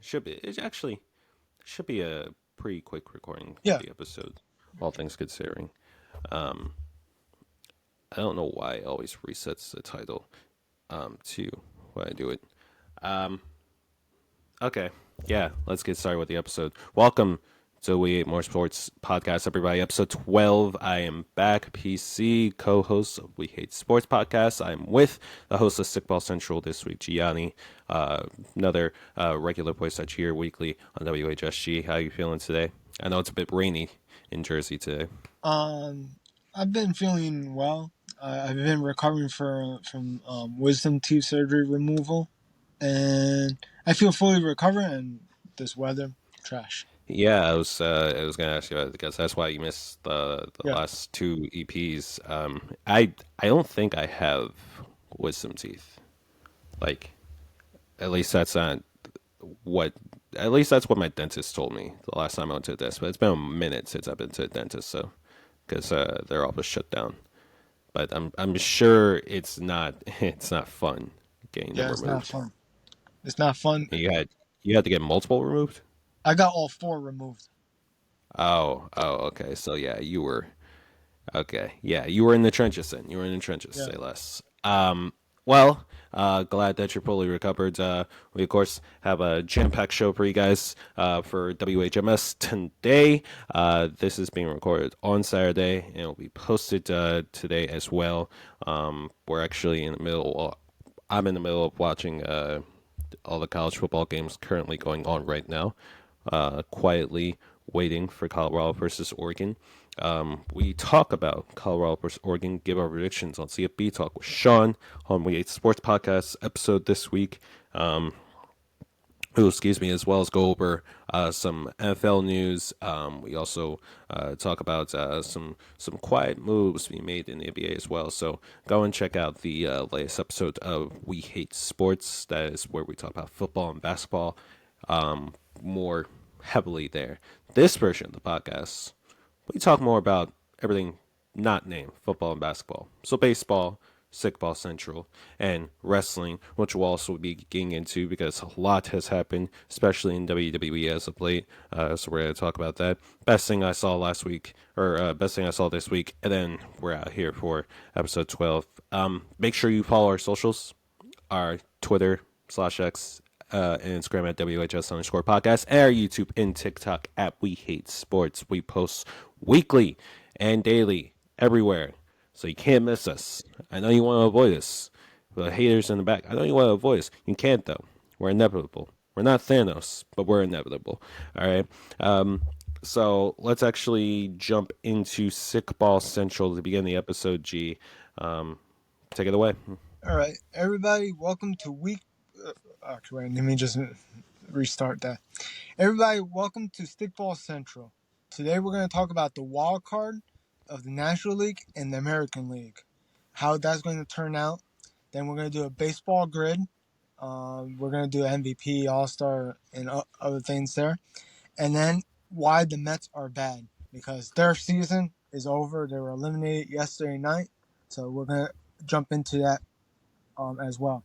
Should be a pretty quick recording for Yeah. the episode, all things considering. Um, I don't know why it always resets the title to when I do it. Um, okay, yeah, let's get started with the episode. Welcome to We Hate More Sports podcast, everybody. Episode 12. I am back, PC, co-host of We Hate Sports podcast. I'm with the host of Stickball Central this week, Gianni. Another regular voice that's here weekly on WHSG. How you feeling today? I know it's a bit rainy in Jersey today. Um, I've been feeling well. I've been recovering from wisdom teeth surgery removal, and I feel fully recovered. And this weather, trash. Yeah, I was gonna ask you about it because that's why you missed the Yeah, last two EPs. I don't think I have wisdom teeth. Like, at least that's not what. At least that's what my dentist told me the last time I went to the dentist. But it's been a minute since I've been to the dentist, so because they're all just shut down. But I'm sure it's not it's not fun getting them yeah, it's not removed. fun. It's not fun. You had to get multiple removed. I got all four removed. Oh, okay. So yeah, you were okay. Yeah, you were in the trenches then. You were in the trenches, Yeah, say less. Well, glad that you're fully recovered. We, of course, have a jam-packed show for you guys for WHMS today. This is being recorded on Saturday, and it will be posted today as well. We're actually in the middle. I'm in the middle of watching all the college football games currently going on right now, quietly waiting for Colorado versus Oregon. We talk about Colorado versus Oregon, give our predictions on CFB Talk with Shawn on We Hate Sports Podcast episode this week. Excuse me, as well as go over some NFL news. We also talk about some quiet moves being made in the NBA as well. So go and check out the latest episode of We Hate Sports. That is where we talk about football and basketball more heavily there. This version of the podcast, we talk more about everything not named football and basketball. So baseball, Sickball Central, and wrestling, which we'll also be getting into because a lot has happened, especially in WWE as of late. So we're going to talk about that. Best thing I saw last week, or best thing I saw this week, and then we're out here for episode 12. Make sure you follow our socials, our Twitter /X and Instagram at WHS_podcast, and our YouTube and TikTok at We Hate Sports. We post weekly and daily everywhere, so you can't miss us. I know you want to avoid us. The haters in the back, I know you want to avoid us. You can't, though. We're inevitable. We're not Thanos, but we're inevitable. All right. So let's actually jump into Sick Ball Central to begin the episode. G, take it away. All right, everybody, welcome to week. Actually, wait, let me just restart that. Everybody, welcome to Stickball Central. Today we're going to talk about the wild card of the National League and the American League, how that's going to turn out. Then we're going to do a baseball grid. We're going to do MVP, All-Star, and other things there. And then why the Mets are bad, because their season is over. They were eliminated yesterday night, so we're going to jump into that as well.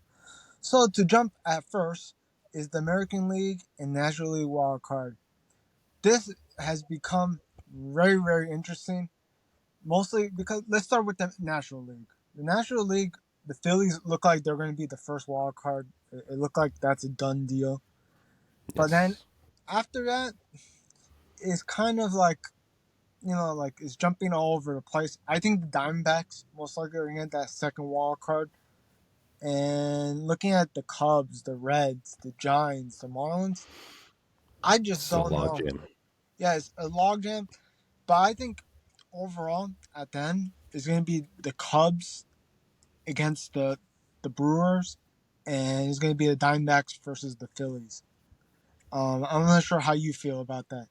So to jump at first is the American League and National League wild card. This has become very, very interesting. Mostly because let's start with the National League. The National League, the Phillies look like they're going to be the first wild card. It looked like that's a done deal. But then Yes. after that, it's kind of like like it's jumping all over the place. I think the Diamondbacks most likely are going to get that second wild card. And looking at the Cubs, the Reds, the Giants, the Marlins, I just It's a don't log know. jam. Yeah, it's a logjam, but I think overall at the end it's going to be the Cubs against the Brewers, and it's going to be the Diamondbacks versus the Phillies. I'm not sure how you feel about that.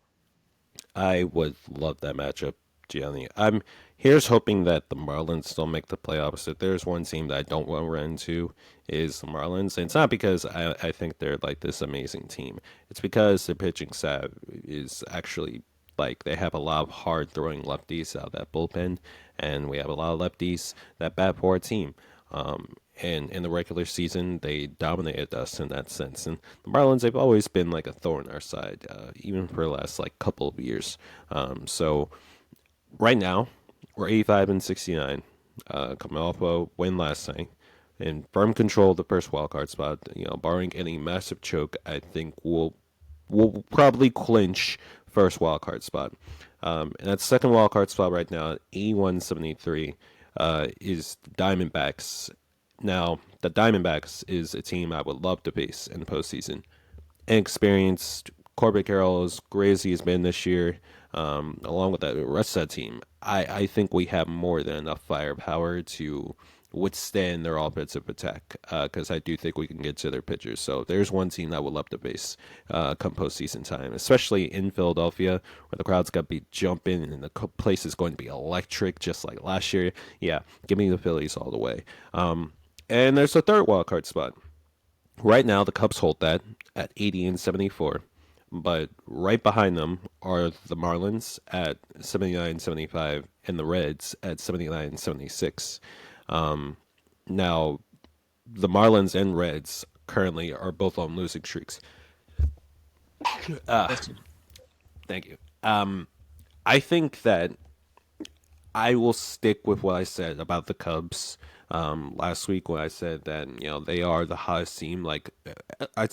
I would love that matchup, Gianni. I'm here's hoping that the Marlins don't make the playoffs. If there's one team that I don't want to run into is the Marlins. And it's not because I think they're like this amazing team. It's because their pitching staff is actually like they have a lot of hard throwing lefties out of that bullpen, and we have a lot of lefties that bat for our team. and in the regular season, they dominated us in that sense. And the Marlins, they've always been like a thorn in our side, even for the last like couple of years. So right now, we're 85 and 69, coming off a win last night, in firm control of the first wild card spot. Barring any massive choke, I think we'll probably clinch first wild card spot. And that second wild card spot right now at 81-73 is Diamondbacks. Now, the Diamondbacks is a team I would love to face in the postseason. Inexperienced Corbett Carroll, as great as he's been this year, along with the rest of that team, I think we have more than enough firepower to withstand their offensive attack, because I do think we can get to their pitchers. So there's one team I would love to face come postseason time, especially in Philadelphia, where the crowd's going to be jumping and the place is going to be electric, just like last year. Yeah, give me the Phillies all the way. And there's a third wild card spot. Right now, the Cubs hold that at 80 and 74, but right behind them are the Marlins at 79 and 75 and the Reds at 79 and 76. Now, the Marlins and Reds currently are both on losing streaks. Yes, Thank you. I think that I will stick with what I said about the Cubs last week when I said that they are the hottest team. Like, I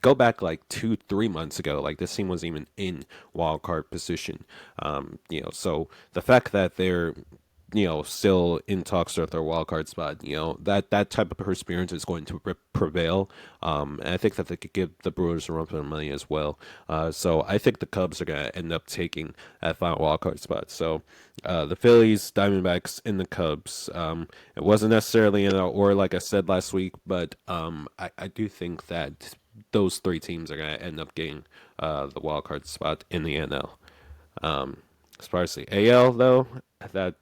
go back like 2-3 months ago, like this team wasn't even in wild card position. So the fact that they're still in talks with their wild card spot, that type of perseverance is going to prevail. And I think that they could give the Brewers a run for their money as well. So I think the Cubs are going to end up taking that final wild card spot. So the Phillies, Diamondbacks, and the Cubs. It wasn't necessarily in order, like I said last week, but I do think that those three teams are going to end up getting the wild card spot in the NL. As far as the AL though, that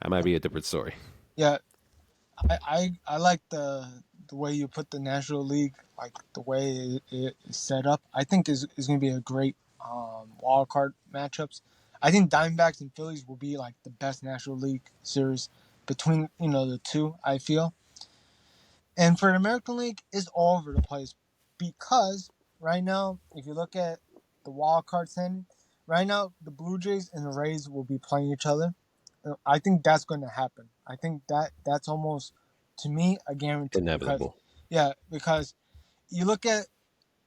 might be a different story. yeah. I like the way you put the National League, like the way it is set up. I think is going to be a great wild card matchups. I think Diamondbacks and Phillies will be like the best National League series between the two. I feel, and for the American League, it's all over the place because right now, if you look at the wild card standing, right now the Blue Jays and the Rays will be playing each other. I think that's going to happen. I think that's almost to me a guarantee because Inevitable. yeah, because you look at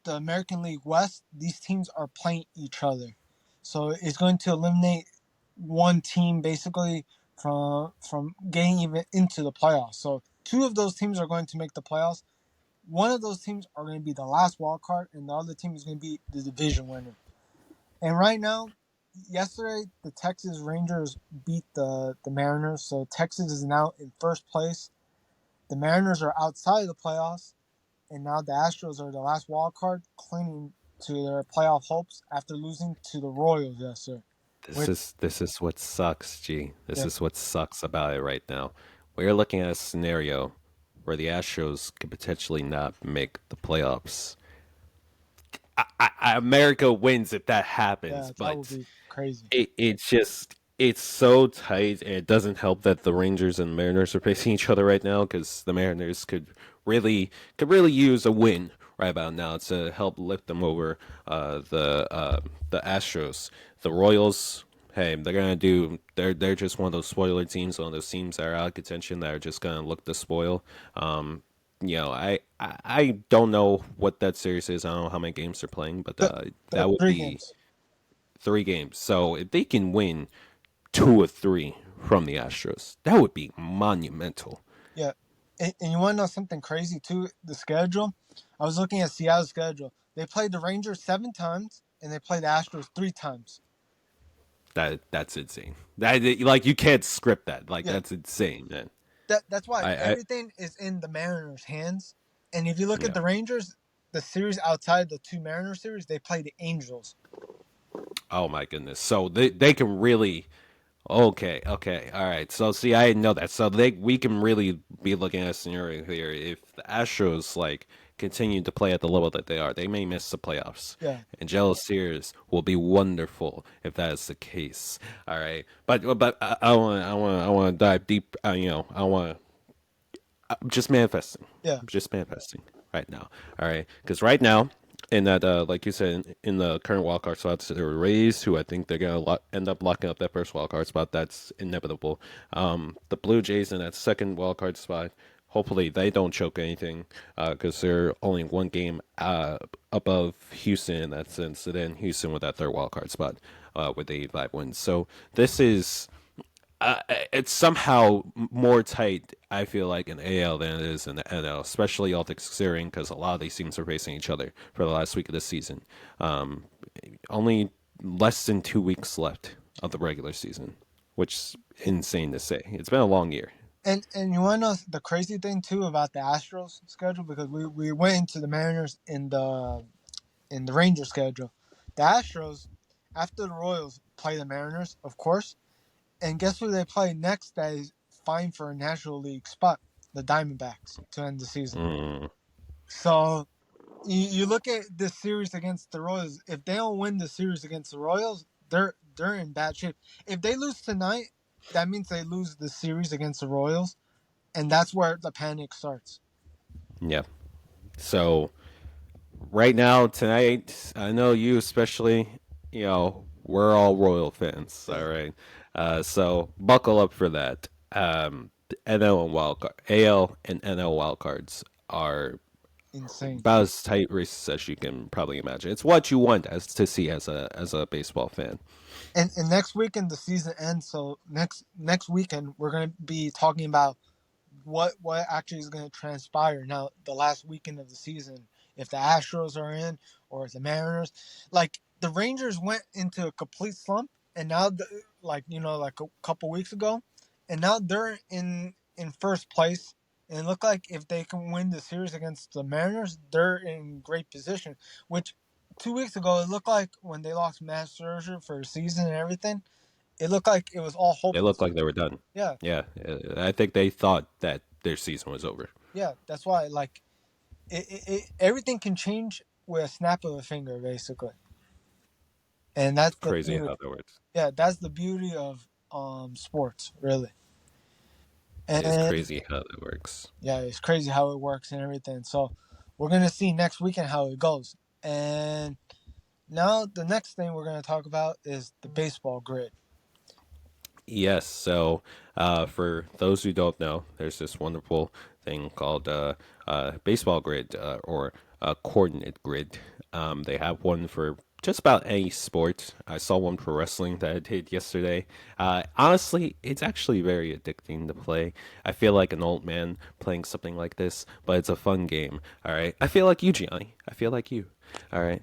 the American League West, these teams are playing each other. So it's going to eliminate one team basically from getting even into the playoffs. So two of those teams are going to make the playoffs. One of those teams are going to be the last wild card, and the other team is going to be the division winner. And right now, yesterday the Texas Rangers beat the Mariners, so Texas is now in first place. The Mariners are outside of the playoffs, and now the Astros are the last wild card, clinging to their playoff hopes after losing to the Royals yesterday. This Which, is this is what sucks, G. This yeah, is what sucks about it right now. We're looking at a scenario where the Astros could potentially not make the playoffs. America wins if that happens, yeah, that would but be crazy. it's so tight, and it doesn't help that the Rangers and Mariners are facing each other right now because the Mariners could really use a win right about now to help lift them over the Astros. The Royals, hey, they're just one of those spoiler teams, one of those teams that are out of contention that are just gonna look to spoil. I don't know what that series is. I don't know how many games they're playing, but The that would three be games. 3 games. So if they can win 2 or 3 from the Astros, that would be monumental. Yeah. And you want to know something crazy too? The schedule. I was looking at Seattle's schedule. They played the Rangers 7 times and they played the Astros 3 times. That's insane. That like you can't script that. Like Yeah, that's insane, man. that's why I everything is in the Mariners' hands. And if you look at yeah. the Rangers, the series outside the two Mariners series, they play the Angels. Oh my goodness. So they can really. Okay, okay, all right. So see, I didn't know that. So we can really be looking at a scenario here. If the Astros like continue to play at the level that they are, they may miss the playoffs. Yeah. And jealous tears will be wonderful if that is the case. All right, but I want to dive deep. Just manifesting. Yeah, Just manifesting right now. All right, because right now, in that, like you said, in the current wild card spots, there were Rays, who I think they're gonna end up locking up that first wild card spot. That's inevitable. The Blue Jays in that second wild card spot. Hopefully, they don't choke anything because they're only one game above Houston in that sense. And then Houston with that third wild card spot with the 85 wins. So this is it's somehow more tight. I feel like in AL than it is in the NL, especially all considering because a lot of these teams are facing each other for the last week of the season. Um, Only less than 2 weeks left of the regular season, which is insane to say. It's been a long year. and you want to know the crazy thing too about the Astros schedule, because we went into the Mariners in the Rangers schedule. The Astros, after the Royals, play the Mariners, of course, and guess who they play next? That is fine for a National League spot, the Diamondbacks, to end the season. Mm, So you look at this series against the Royals. If they don't win the series against the Royals, they're in bad shape. If they lose tonight, that means they lose the series against the Royals, and that's where the panic starts. yeah. So right now tonight, I know you especially. We're all Royal fans. Yeah, All right. So buckle up for that. NL and AL and NL wildcards are insane. about as tight races as you can probably imagine. It's what you want as to see as a baseball fan. And next weekend the season ends. So next weekend we're gonna be talking about what actually is going to transpire now the last weekend of the season, if the Astros are in or if the Mariners. Like the Rangers went into a complete slump, and now like like a couple weeks ago, and now they're in first place, and it look like if they can win the series against the Mariners, they're in great position. Which 2 weeks ago it looked like when they lost Matt Scherzer for a season and everything, it looked like it was all They look hopeless. like they were done. Yeah, Yeah, I think they thought that their season was over. yeah, that's why like everything can change with a snap of a finger, basically, and It's that's the crazy beauty. how that works. Yeah, that's the beauty of sports, really. It is And crazy how that works. yeah, it's crazy how it works and everything. So we're gonna see next weekend how it goes. And now the next thing we're gonna talk about is the baseball grid. Yes. So, for those who don't know, there's this wonderful thing called baseball grid or coordinate grid. They have one for just about any sport. I saw one for wrestling that I did yesterday. Honestly, it's actually very addicting to play. I feel like an old man playing something like this, but it's a fun game. All right. I feel like you, Gianni. I feel like you. All right.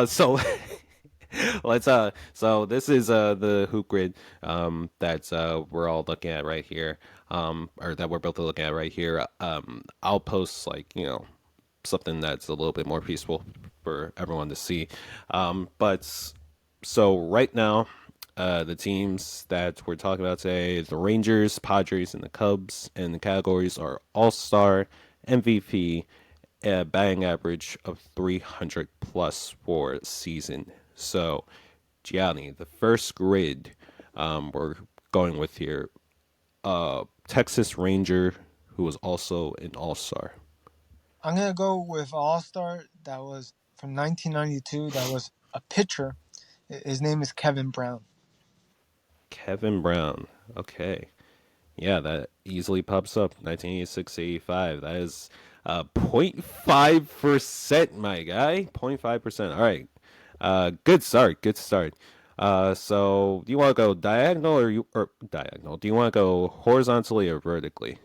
So so this is the hoop grid that's we're all looking at right here, or that we're both looking at right here. I'll post like something that's a little bit more peaceful for everyone to see. But so right now, the teams that we're talking about today, the Rangers, Padres, and the Cubs, and the categories are All Star, MVP, a batting average of 300 plus for season. So, Gianni, the first grid we're going with here, Texas Ranger, who was also an All Star. I'm gonna go with All Star that was from 1992. That was a pitcher. His name is Kevin Brown. Kevin Brown. Okay. Yeah, that easily pops up. 1986 85. That is 0.5%, my guy. 0.5%. All right. Good start. Good start. So do you want to go diagonal or diagonal? Do you want to go horizontally or vertically?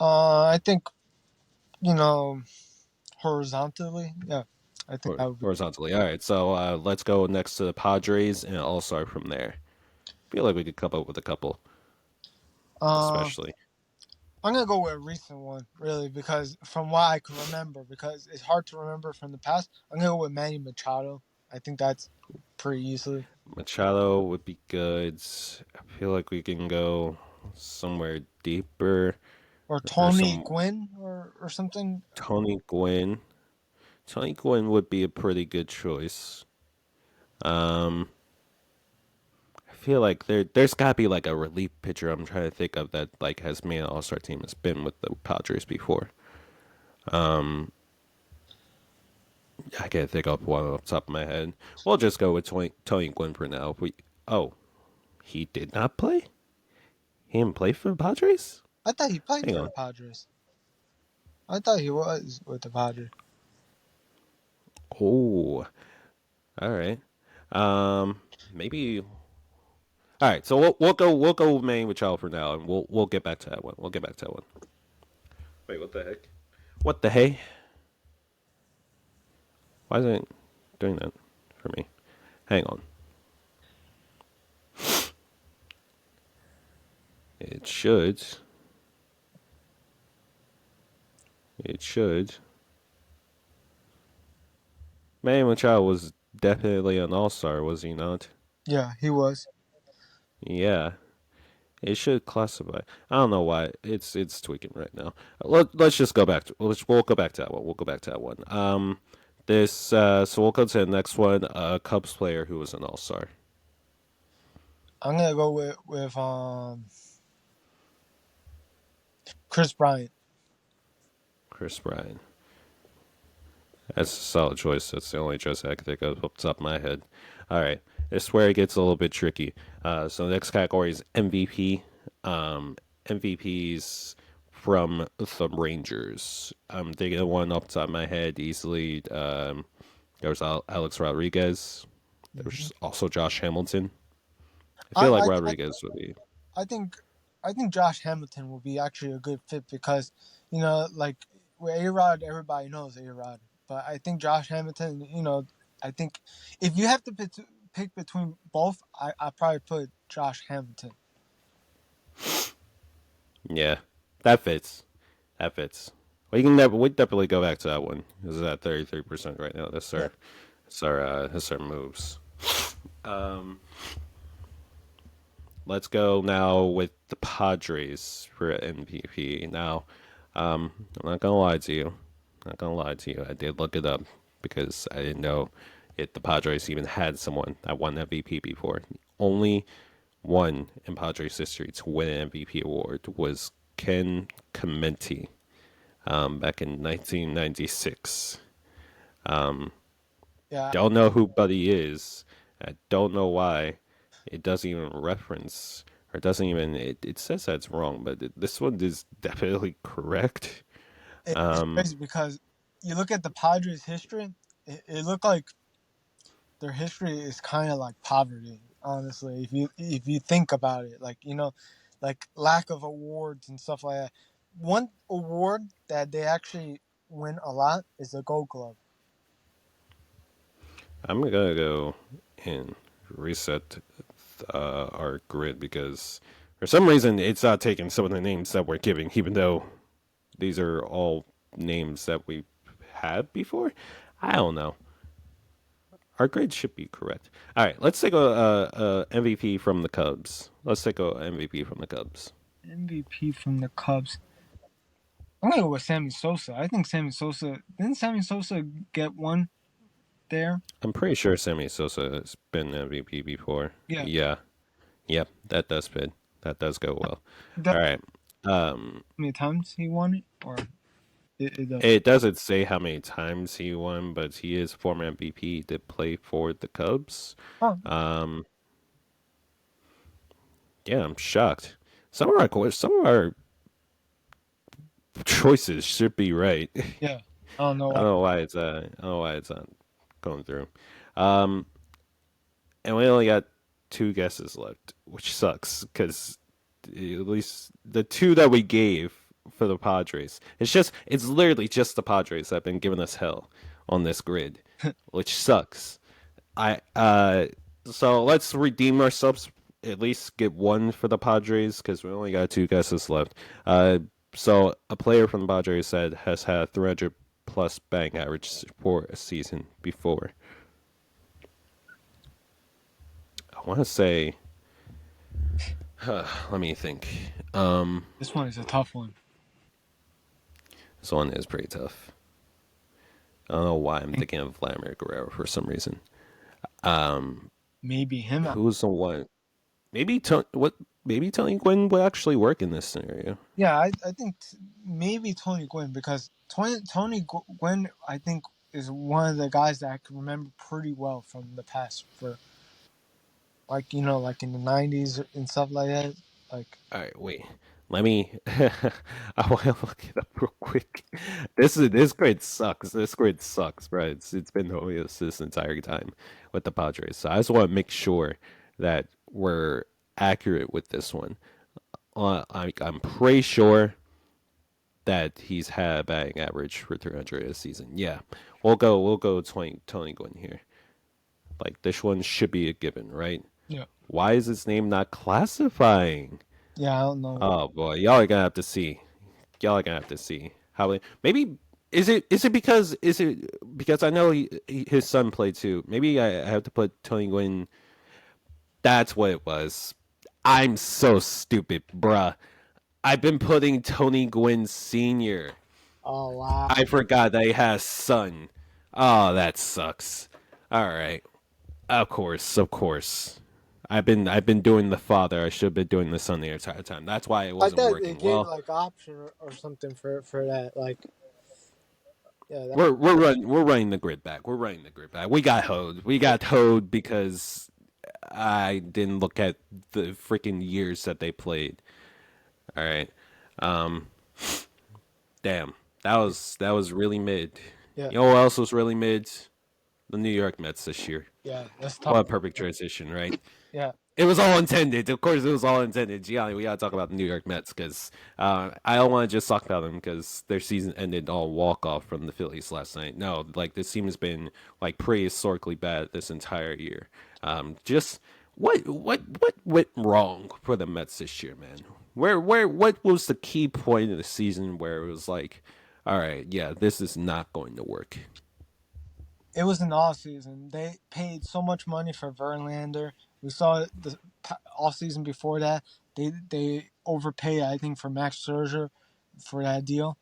I think you know horizontally. Yeah, I think that would be. Horizontally. All right. So let's go next to the Padres and I'll start from there. Feel like we could come up with a couple, Uh, especially. I'm gonna go with a recent one, really, because from what I can remember, because it's hard to remember from the past. I'm gonna go with Manny Machado. I think that's pretty easily. Machado would be good. I feel like we can go somewhere deeper. Or There's Tony some Gwynn or something. Tony Gwynn. Tony Gwynn would be a pretty good choice. I feel like there's got to be like a relief pitcher I'm trying to think of that like has made an All Star team has been with the Padres before. Um, I can't think of one off the top of my head. We'll just go with Tony Gwynn for now. Oh, he did not play. He didn't play for the Padres. I thought he played Hang for the on. Padres. I thought he was with the Padres. Oh, all right. Maybe. All right. So we'll go with Manny Machado for now, and we'll get back to that one. We'll get back to that one. Wait, what the heck? What the hey? Why isn't it doing that for me? Hang on. It should. It should. Manny Machado was definitely an all star, was he not? Yeah, he was. Yeah. It should classify. I don't know why it's tweaking right now. Let's just go back to we'll go back to that one. We'll go back to that one. This so we'll go to the next one. Cubs player who was an all star. I'm gonna go with Chris Bryant. Chris Bryant. That's a solid choice. That's the only choice I can think of off the top of my head. All right. This is where it gets a little bit tricky. So the next category is MVP. MVPs from the Rangers. I'm thinking of one off the top of my head easily. There was Alex Rodriguez. There Mhm. was also Josh Hamilton. I I, feel like I I Rodriguez would be. I think I think Josh Hamilton will be actually a good fit because like with A Rod, everybody knows A Rod, but I think Josh Hamilton. I think if you have to pick between both, I probably put Josh Hamilton. Yeah, that fits. That fits. Well, you can never. We definitely go back to that one. This is at 33% right now. Yeah, That's our moves. Let's go now with the Padres for MVP. Now, I'm not gonna lie to you. Not gonna lie to you. I did look it up because I didn't know if the Padres even had someone that won MVP before. Only one in Padres history to win an MVP award was Ken Clemente back in 1996. yeah. Don't know who Buddy is. I don't know why. It doesn't even reference, or doesn't even. It says that's wrong, but this one is definitely correct. It's crazy because you look at the Padres' history. It looked like their history is kind of like poverty, honestly. If you think about it, like lack of awards and stuff like that. One award that they actually win a lot is the Gold Glove. I'm gonna go and reset our grid because for some reason it's not taking some of the names that we're giving, even though these are all names that we've had before. I don't know. Our grade should be correct. All right, let's take a MVP from the Cubs. Let's take a MVP from the Cubs. MVP from the Cubs. I'm gonna go with Sammy Sosa. I think Sammy Sosa didn't Sammy Sosa get one there? I'm pretty sure Sammy Sosa has been MVP before. Yeah. Yeah, yep, that does fit. That does go well. Does All right. Um, how many times he won it, or it does? it doesn't say how many times he won, but he is former MVP. He did play for the Cubs. Oh, Um, yeah, I'm shocked. Some of our choices should be right. yeah. I don't know I don't why. know why I don't know why it's not going through. Um, and we only got two guesses left, which sucks because at least the two that we gave for the Padres, it's literally just the Padres that have been giving us hell on this grid, which sucks. I so let's redeem ourselves. At least get one for the Padres because we only got two guesses left. So a player from the Padres said has had 300 plus batting average for a season before. I want to say, let me think. This one is a tough one. This one is pretty tough. I don't know why I'm thinking of Vladimir Guerrero for some reason. Maybe him. Who's the one? maybe maybe Tony Gwynn would actually work in this scenario. Yeah, I think maybe Tony Gwynn, because Tony Gwynn, I think, is one of the guys that I can remember pretty well from the past, for like, like in the '90s and stuff like that. Like, All right, wait. Let me. I want to look it up real quick. This grid sucks. This grid sucks, bro. It's been homeless this entire time with the Padres. So I just want to make sure that we're accurate with this one. I'm pretty sure that he's had a batting average for 300 a season. Yeah, we'll go 20 Gwynn here. Like this one should be a given, right? yeah, Why is his name not classifying? yeah, I don't know. Oh boy, y'all are gonna have to see. Y'all are gonna have to see how maybe is it because I know his son played too. Maybe I have to put Tony Gwynn. That's what it was. I'm so stupid, bruh. I've been putting Tony Gwynn Senior. Oh wow. I forgot that he has son. Oh, that sucks. All right, of course, of course. I've been doing the father. I should have been doing the son the entire time. That's why it I wasn't thought they working gave well. like option or something for that. Like, yeah, that, We're running the grid back. We're running the grid back. We got hoed. We got hoed because I didn't look at the freaking years that they played. All right. Um. Damn. That was really mid. yeah, You know what else was really mid? The New York Mets this year. yeah. Let's What talk a about perfect that. transition, right? Yeah, It was all intended. Of course, it was all intended. Gianni, we gotta talk about the New York Mets because I don't want to just talk about them because their season ended all walk off from the Phillies last night. No, like this team has been like prehistorically bad this entire year. Just what went wrong for the Mets this year, man? What was the key point of the season where it was like, all right, yeah, this is not going to work. it was an off season. They paid so much money for Verlander. We saw it the off season before that. They overpaid, I think, for Max Scherzer for that deal,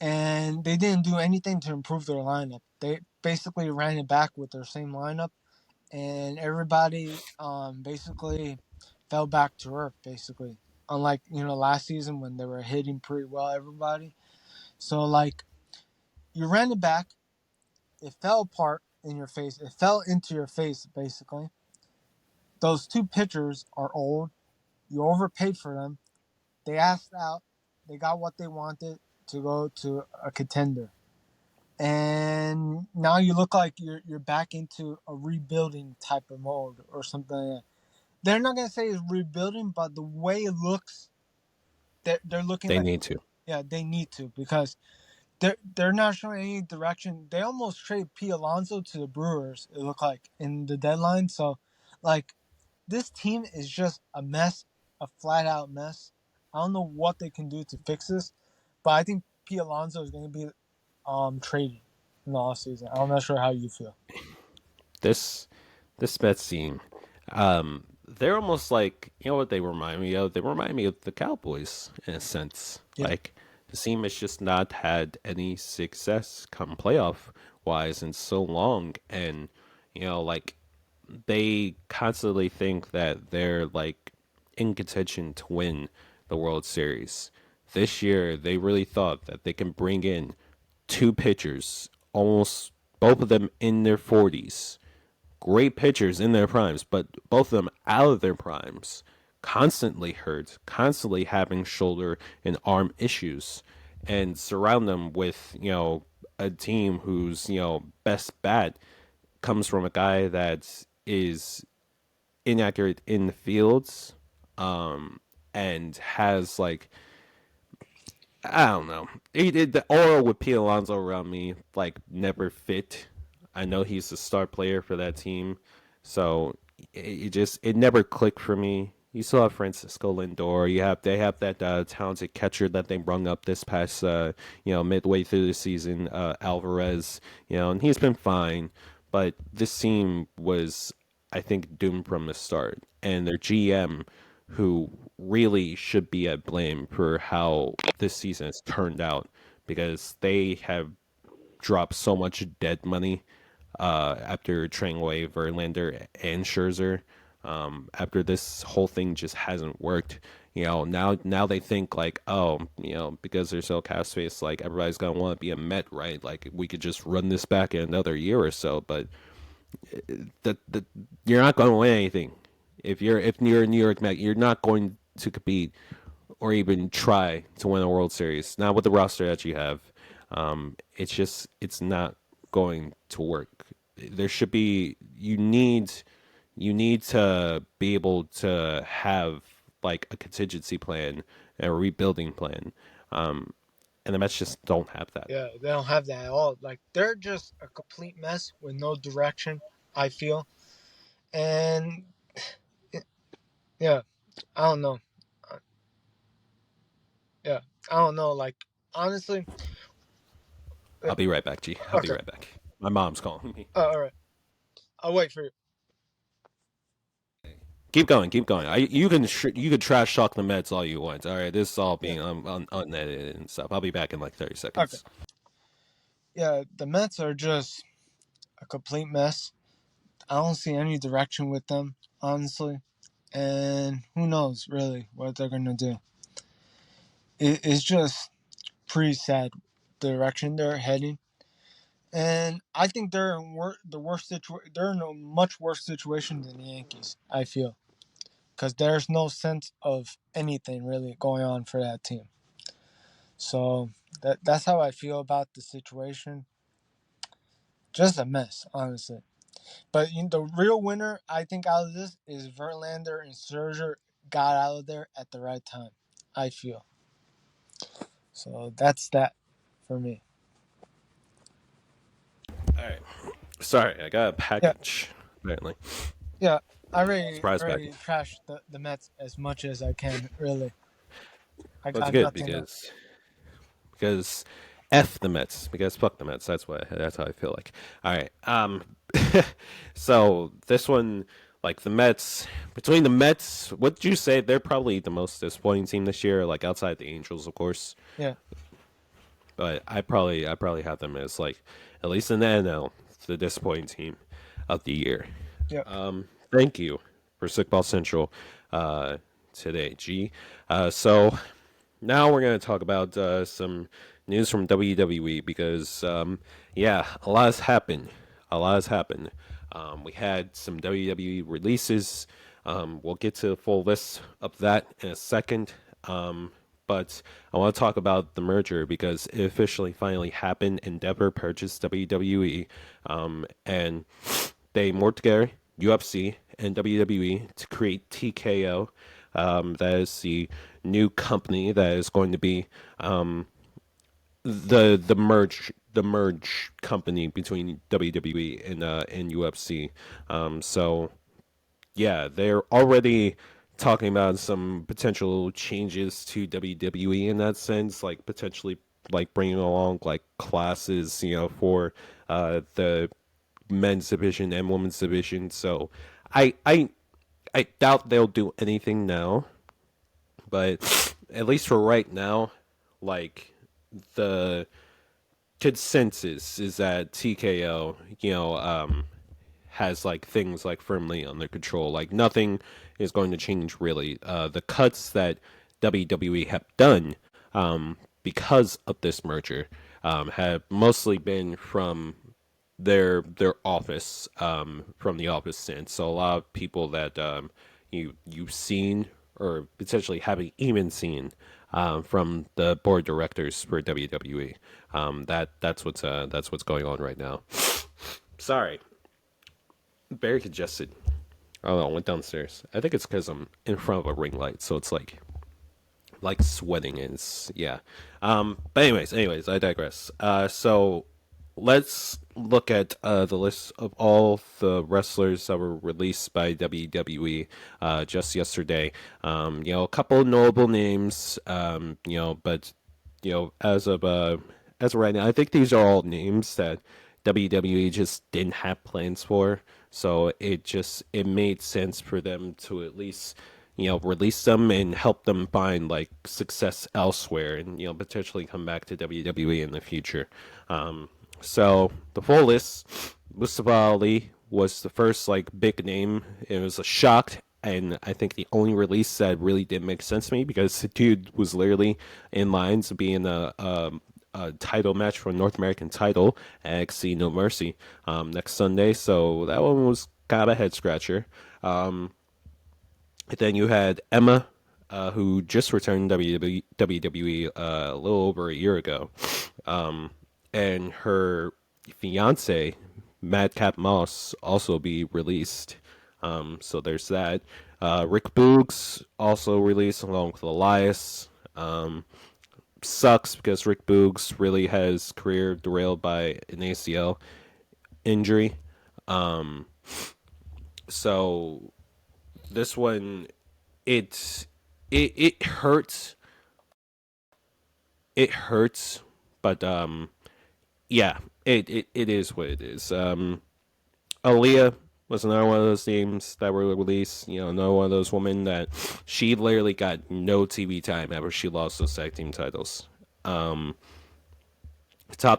and they didn't do anything to improve their lineup. They basically ran it back with their same lineup, and everybody basically fell back to earth. Basically, unlike last season when they were hitting pretty well, everybody. So like, you ran it back, it fell apart in your face. It fell into your face, basically. Those two pitchers are old. You overpaid for them. They asked out. They got what they wanted to go to a contender. And now you look like you're back into a rebuilding type of mode or something like that. They're not gonna say it's rebuilding, but the way it looks, they're looking They like, need to. yeah, they need to, because they're not showing any direction. They almost traded P. Alonso to the Brewers, it looked like, in the deadline. So, like, this team is just a mess, a flat out mess. I don't know what they can do to fix this, but I think P. Alonso is going to be traded in the offseason. I'm not sure how you feel. This this Mets team, they're almost like you know what they remind me of. They remind me of the Cowboys in a sense. Yeah, Like the team has just not had any success come playoff wise in so long, and like they constantly think that they're like in contention to win the World Series. This year, they really thought that they can bring in two pitchers, almost both of them in their 40s, great pitchers in their primes, but both of them out of their primes, constantly hurt, constantly having shoulder and arm issues, and surround them with, a team whose, best bat comes from a guy that is inaccurate in the fields, and has like I don't know. He did the aura with Pete Alonso around me like never fit. I know he's the star player for that team, so it never clicked for me. You still have Francisco Lindor. They have that talented catcher that they brung up this past midway through the season, Alvarez. And he's been fine, but this team was I think doomed from the start, and their GM who really should be at blame for how this season has turned out because they have dropped so much dead money after trading away Verlander and Scherzer. After this whole thing just hasn't worked. Now they think like, oh, because they're so cap space, like everybody's gonna want to be a Met, right? Like we could just run this back in another year or so, but the you're not going to win anything. If you're a New York Met, you're not going to compete or even try to win a World Series. Not with the roster that you have. It's not going to work. There should be you need to be able to have like a contingency plan and a rebuilding plan. And the Mets just don't have that. Yeah, they don't have that at all. Like they're just a complete mess with no direction. I feel, and yeah, I don't know. Yeah, I don't know. Like honestly, I'll be right back, G. I'll be okay, right back. My mom's calling me. all right. I'll wait for you. Keep going, keep going. You can trash talk the Mets all you want. All right, this is all Yeah, being unedited and stuff. I'll be back in like 30 okay. seconds. Yeah, the Mets are just a complete mess. I don't see any direction with them, honestly, and who knows really what they're gonna do. It's just pretty sad the direction they're heading. And I think they're in They're in a much worse situation than the Yankees. I feel because there's no sense of anything really going on for that team. So that's how I feel about the situation. Just a mess, honestly. But the real winner, I think, out of this is Verlander and Scherzer got out of there at the right time. I feel so. That's that for me. All right. Sorry, I got a Yeah, package. Apparently, yeah. I already surprise already package. trashed the Mets as much as I can. Really, I Well, it's got good nothing else. because f the Mets, because fuck the Mets. That's how I feel like. All right. So this one, like the Mets, between the Mets, what did you say? They're probably the most disappointing team this year, like outside the Angels, of course. Yeah, But I probably have them as like at least in the NL, the disappointing team of the year. yeah. Thank you for Sickball Central today, G. So now we're going to talk about some news from WWE because, yeah, a lot has happened. A lot has happened. We had some WWE releases. We'll get to the full list of that in a second. But I want to talk about the merger because it officially finally happened. Endeavor purchased WWE, and they worked together, UFC and WWE, to create TKO. That is the new company that is going to be the merge company between WWE and UFC. So yeah, they're already talking about some potential changes to WWE in that sense, like potentially like bringing along like classes, for the men's division and women's division. So I doubt they'll do anything now, but at least for right now, like the consensus is that TKO, has like things like firmly under control. Like nothing is going to change really. The cuts that WWE have done because of this merger have mostly been from their office, from the office sense. So a lot of people that you've seen or potentially haven't even seen from the board of directors for WWE. That's what's going on right now. Sorry, very congested. I don't know. I went downstairs. I think it's because I'm in front of a ring light, so it's like sweating is yeah. But anyways, I digress. So let's look at the list of all the wrestlers that were released by WWE just yesterday. A couple of notable names. But as of right now, I think these are all names that WWE just didn't have plans for. So it made sense for them to at least release them and help them find like success elsewhere, and potentially come back to WWE in the future. So the full list: Mustafa Ali, was the first like big name. It was a shock, and I think the only release that really didn't make sense to me because the dude was literally in line to be in a title match for a North American title at XC No Mercy next Sunday. So that one was kind of a head scratcher. Then you had Emma, who just returned WWE a little over a year ago, and her fiance Madcap Moss also be released. So there's that. Rick Boogs also released along with Elias. Sucks because Rick Boogs really has career derailed by an ACL injury. So this one, it it hurts. It hurts, but yeah, it is what it is. Aaliyah was another one of those names that were released. You know, another one of those women that she literally got no TV time after she lost those tag team titles. Top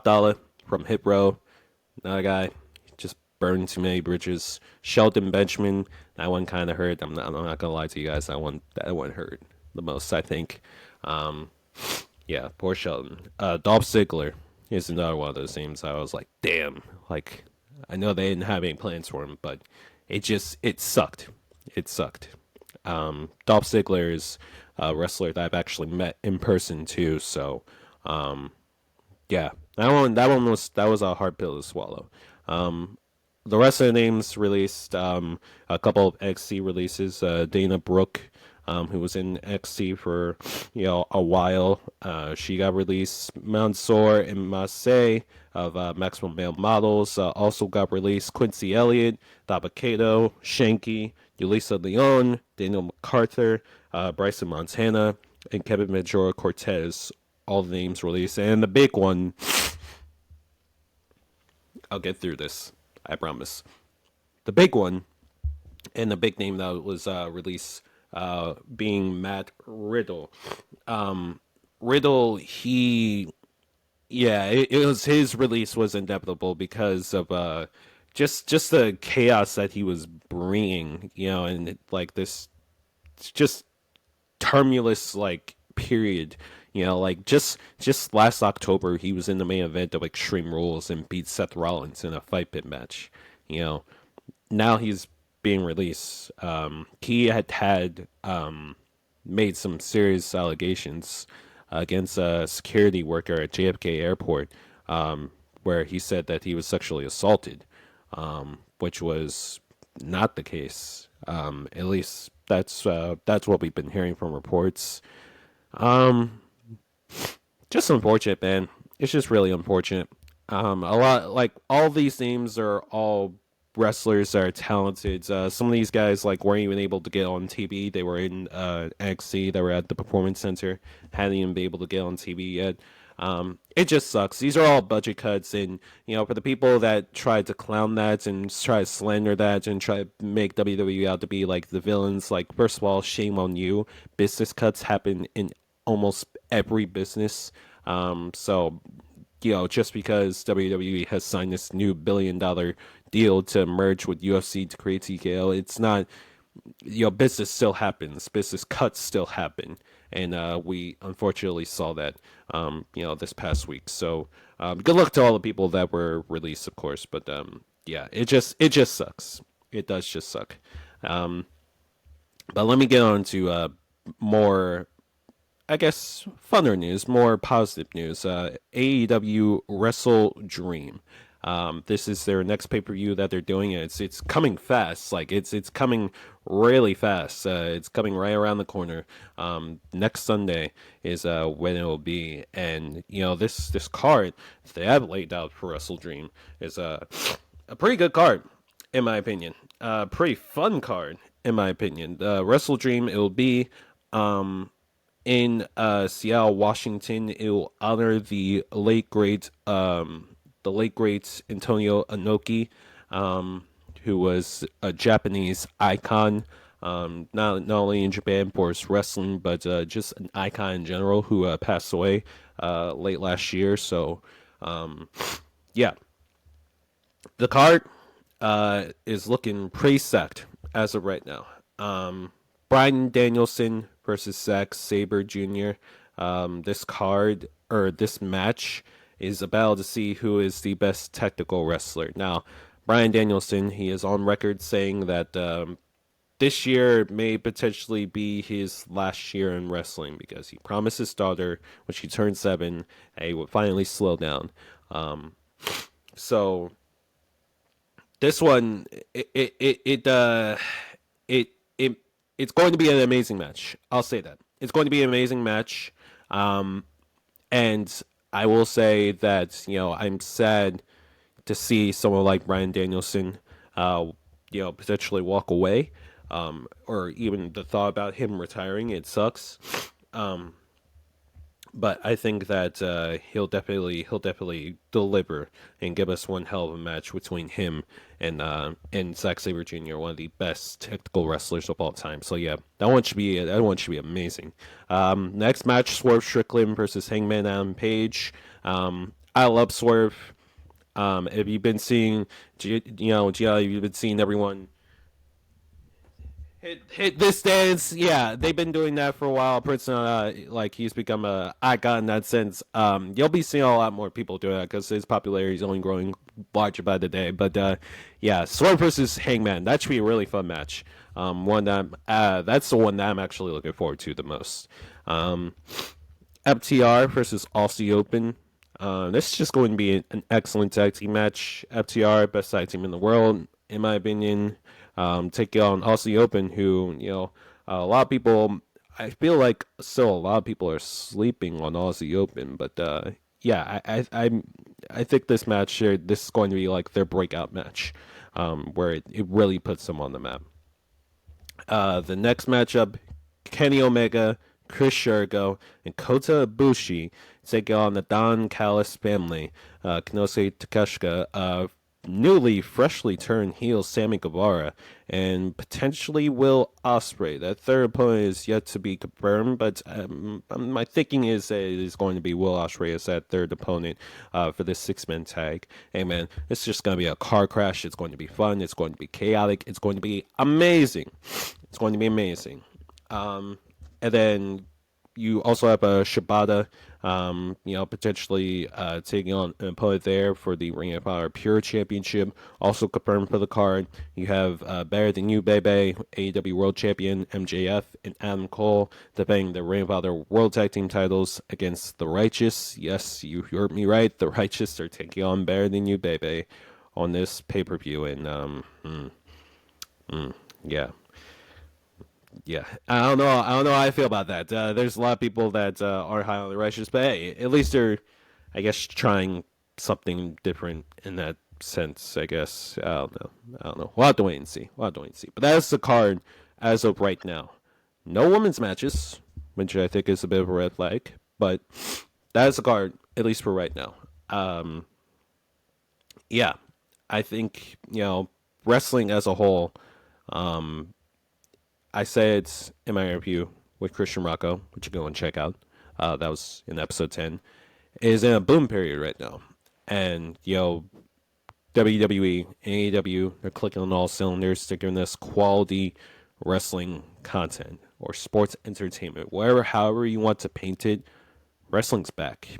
Dollar from Hit Row, another guy just burned too many bridges. Sheldon Benjamin, that one kind of hurt. I'm not gonna lie to you guys, that one hurt the most. I think. Yeah, poor Sheldon. Dolph Ziggler is another one of those names. I was like, damn. Like, I know they didn't have any plans for him, but it sucked. It sucked. Dolph Ziggler is a wrestler that I've actually met in person too. So, yeah, that was a hard pill to swallow. The rest of the names released a couple of XC releases. Dana Brooke, who was in XC for a while, she got released. Mansoor and Massey of Maximum Male Models also got released. Quincy Elliott, Dabakato, Shanky, Yulisa Leon, Daniel MacArthur, Bryson Montana, and Kevin Majora Cortez. All the names released, and the big one. I'll get through this. I promise. The big one and the big name that was released being Matt Riddle. Riddle, it was his release was inevitable because of just the chaos that he was bringing, and like this just tumultuous like period. Like just last October, he was in the main event of Extreme Rules and beat Seth Rollins in a fight pit match. You know, now he's being released. He had made some serious allegations against a security worker at JFK Airport, where he said that he was sexually assaulted, which was not the case. At least that's what we've been hearing from reports. Just unfortunate, man. It's just really unfortunate. A lot like all these names are all wrestlers that are talented. Some of these guys like weren't even able to get on TV. They were in XC. They were at the Performance Center. Hadn't even been able to get on TV yet. It just sucks. These are all budget cuts, and for the people that try to clown that and try to slander that and try to make WWE out to be like the villains, like first of all, shame on you. Business cuts happen in almost every business. So just because WWE has signed this new $1 billion deal to merge with UFC to create TKO, it's not, business still happens, business cuts still happen. And we unfortunately saw that, this past week. So good luck to all the people that were released, of course. But yeah, it just sucks. It does just suck. But let me get on to more, I guess, funner news, more positive news. AEW Wrestledream. This is their next pay per view that they're doing. It's coming fast. Like it's coming really fast. It's coming right around the corner. Next Sunday is when it will be. And this card they have laid out for Wrestledream is a pretty good card, in my opinion. Pretty fun card, in my opinion. Wrestledream, it will be in Seattle, Washington. It will honor the late great Antonio Inoki, who was a Japanese icon, not only in Japan for his wrestling, but just an icon in general, who passed away late last year. So, yeah, the card. is looking pretty set as of right now. Bryan Danielson versus Zack Sabre Jr. This card or this match is about to see who is the best technical wrestler. Now, Bryan Danielson, he is on record saying that this year may potentially be his last year in wrestling because he promised his daughter when she turned 7 that he would finally slow down. Um, so this one, it it it's going to be an amazing match. I'll say that it's going to be an amazing match. Um, and I will say that I'm sad to see someone like Bryan Danielson, uh, potentially walk away, or even the thought about him retiring. It sucks. Um, but I think that he'll definitely deliver and give us one hell of a match between him and Zack Sabre Jr., one of the best technical wrestlers of all time. So yeah, that one should be amazing. Next match: Swerve Strickland versus Hangman Adam Page. I love Swerve. If you've been seeing, Gianni, you've been seeing everyone hit this dance. Yeah, they've been doing that for a while. Personally, like he's become a icon in that sense. You'll be seeing a lot more people do that because his popularity is only growing larger by the day. But yeah, Swerve versus Hangman. That should be a really fun match. One that that's the one that I'm actually looking forward to the most. Um, FTR versus Aussie Open. This is just going to be an excellent tag team match. FTR, best tag team in the world, in my opinion. Take on Aussie Open, who, a lot of people, I feel like still a lot of people are sleeping on Aussie Open, but yeah, I think this match here, this is going to be like their breakout match, where it really puts them on the map. The next matchup, Kenny Omega, Chris Jericho, and Kota Ibushi take on the Don Callis family. Kanose Takeshita, newly, freshly turned heel Sammy Guevara, and potentially Will Ospreay. That third opponent is yet to be confirmed, but my thinking is that it is going to be Will Ospreay as that third opponent for this six-man tag. Hey man, it's just going to be a car crash. It's going to be fun. It's going to be chaotic. It's going to be amazing. It's going to be amazing. And then you also have a Shibata, potentially taking on an opponent there for the Ring of Honor Pure Championship. Also confirmed for the card, you have Better Than You, Bebe, AEW World Champion MJF, and Adam Cole defending the Ring of Honor World Tag Team titles against the Righteous. Yes, you heard me right. The Righteous are taking on Better Than You, Bebe on this pay-per-view. And, yeah. Yeah, I don't know. I don't know how I feel about that. There's a lot of people that are high on the righteous, but hey, at least they're, I guess, trying something different in that sense. I guess I don't know. I don't know. We'll have to wait and see. We'll have to wait and see. But that's the card as of right now. No women's matches, which I think is a bit of a red flag. But that is the card at least for right now. Yeah, I think wrestling as a whole. I said in my interview with Christian Rocco, which you go and check out. That was in episode 10. Is in a boom period right now, and WWE, AEW, they're clicking on all cylinders. They're giving us quality wrestling content or sports entertainment, however you want to paint it. Wrestling's back,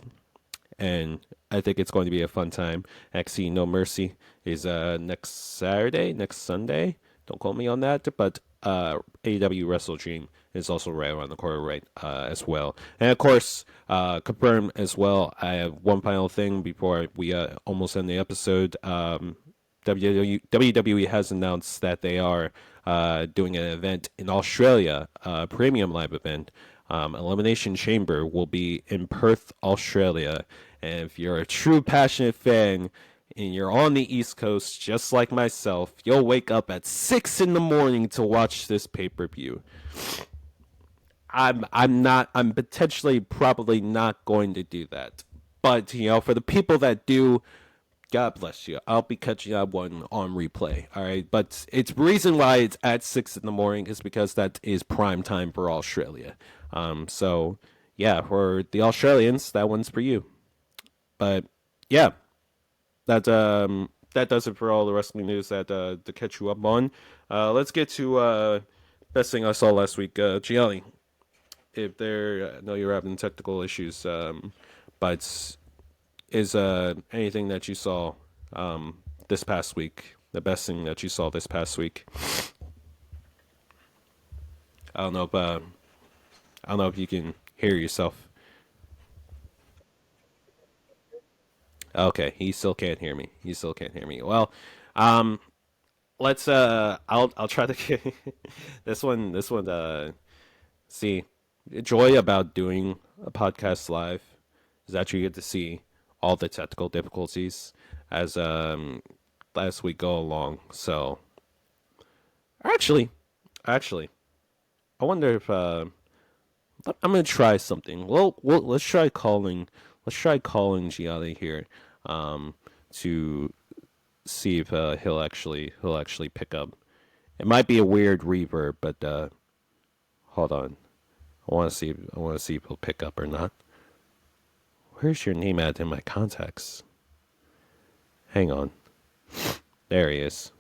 and I think it's going to be a fun time. XC No Mercy is next Saturday, next Sunday. Don't quote me on that, but AEW Wrestledream is also right around the corner, right, as well. And of course, confirm as well. I have one final thing before we almost end the episode. WWE has announced that they are doing an event in Australia, a premium live event. Elimination Chamber will be in Perth, Australia. And if you're a true passionate fan and you're on the East Coast, just like myself, you'll wake up at 6 in the morning to watch this pay-per-view. I'm potentially probably not going to do that. But, for the people that do, God bless you. I'll be catching that one on replay. All right. But it's reason why it's at 6 in the morning is because that is prime time for Australia. So yeah, for the Australians, that one's for you. But yeah, that's that does it for all the wrestling news that to catch you up on. Let's get to best thing I saw last week. Gianni, if there, I know you're having technical issues, but is anything that you saw this past week the best thing that you saw this past week? I don't know if I don't know if you can hear yourself. Okay, he still can't hear me. He still can't hear me. Well, um, let's I'll try to get this one see joy about doing a podcast live is that you get to see all the technical difficulties as we go along. So actually actually I wonder if I'm gonna try something. Well, let's try calling Gianni here to see if he'll actually pick up. It might be a weird reverb, but hold on. I want to see if he'll pick up or not. Where's your name at in my contacts? Hang on. There he is.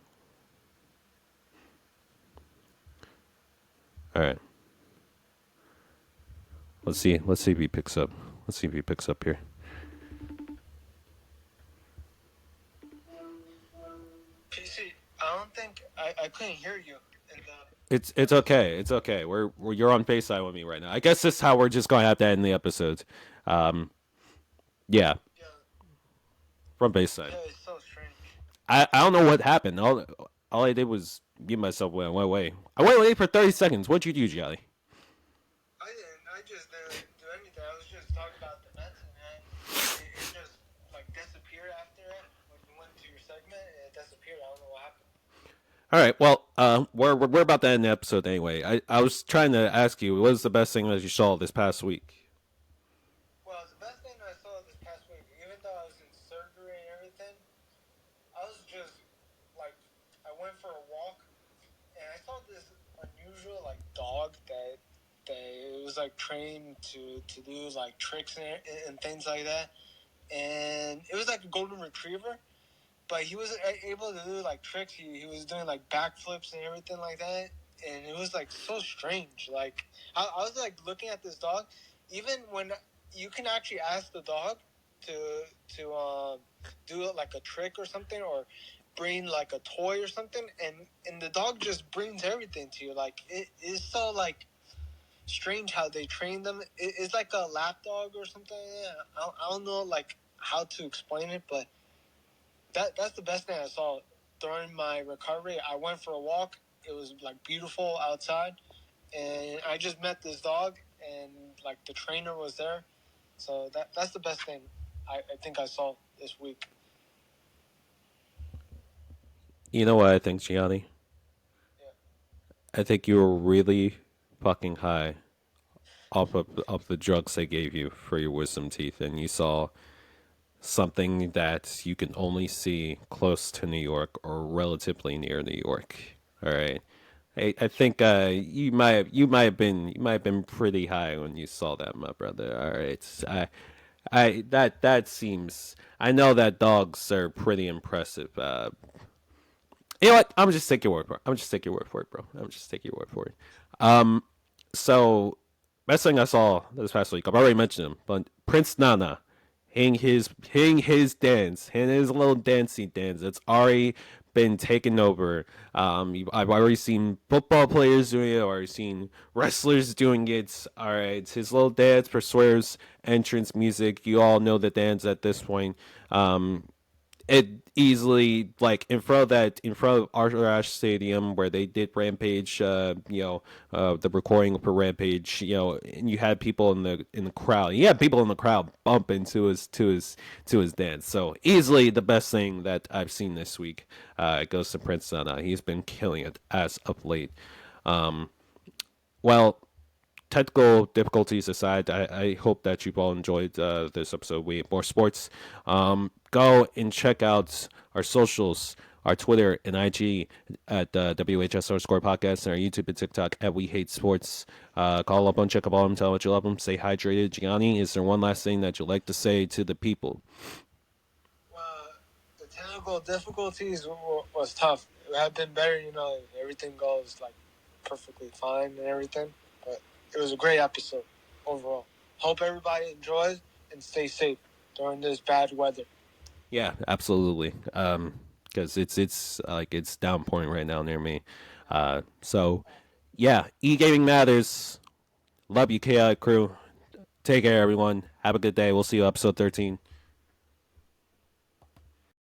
All right. Let's see. Let's see if he picks up. Let's see if he picks up here. PC, I don't think I couldn't hear you in the It's okay. It's okay. You're on FaceTime with me right now. I guess this is how we're just going to have to end the episode. Um, yeah, yeah, from FaceTime. yeah, it's so strange. I don't know what happened. All I did was mute myself when I went away. I went away for 30 seconds. What'd you do, Jelly? I just didn't do anything. I was just talking about the Mets, and then it just like disappeared after it. When you went to your segment, it disappeared. I don't know what happened. All right. Well, we're about to end the episode anyway. I was trying to ask you, what was the best thing that you saw this past week? Well, the best thing I saw this past week, even though I was in surgery and everything, I was just like, I went for a walk, and I saw this unusual like dog that it was like trained to do like tricks and things like that, and it was like a golden retriever, but he was able to do like tricks. He was doing like backflips and everything like that, and it was like so strange. Like I was like looking at this dog, even when you can actually ask the dog to do like a trick or something, or bring like a toy or something, and the dog just brings everything to you. Like it is so like strange how they train them. It's like a lap dog or something like that. I don't know like how to explain it, but that's the best thing I saw during my recovery. I went for a walk. It was like beautiful outside, and I just met this dog, and like the trainer was there. So that's the best thing I think I saw this week. You know what I think, Gianni? Yeah. I think you were really fucking high off the drugs they gave you for your wisdom teeth, and you saw something that you can only see close to New York or relatively near New York. All right. I think you might have been pretty high when you saw that, my brother. All right. That seems. I know that dogs are pretty impressive. You know what? I'm just take your word for it. I'm just take your word for it, bro. I'm just take your word for it. So best thing I saw this past week, I've already mentioned him, but Prince Nana hitting his dance, hitting his little dancey dance. It's already been taken over. I've already seen football players doing it. I've already seen wrestlers doing it. All right, his little dance for Swear's entrance music. You all know the dance at this point. It easily like in front of Arthur Ashe Stadium where they did Rampage, the recording for Rampage, and you had people in the crowd. You had people in the crowd bumping to his dance. So easily the best thing that I've seen this week goes to Prince Nana. He's been killing it as of late. Well, technical difficulties aside, I hope that you've all enjoyed this episode of We Hate More Sports. Go and check out our socials, our Twitter and IG at WHS_podcast, and our YouTube and TikTok at We Hate Sports. Call up on, check up on them, tell them what you love them, stay hydrated. Gianni, is there one last thing that you'd like to say to the people? Well, the town technical difficulties was tough. It had been better, everything goes like perfectly fine and everything. But it was a great episode overall. Hope everybody enjoys and stay safe during this bad weather. Yeah, absolutely. Because it's like it's downpouring right now near me. So yeah, e gaming matters. Love you, KI crew. Take care, everyone. Have a good day. We'll see you episode 13.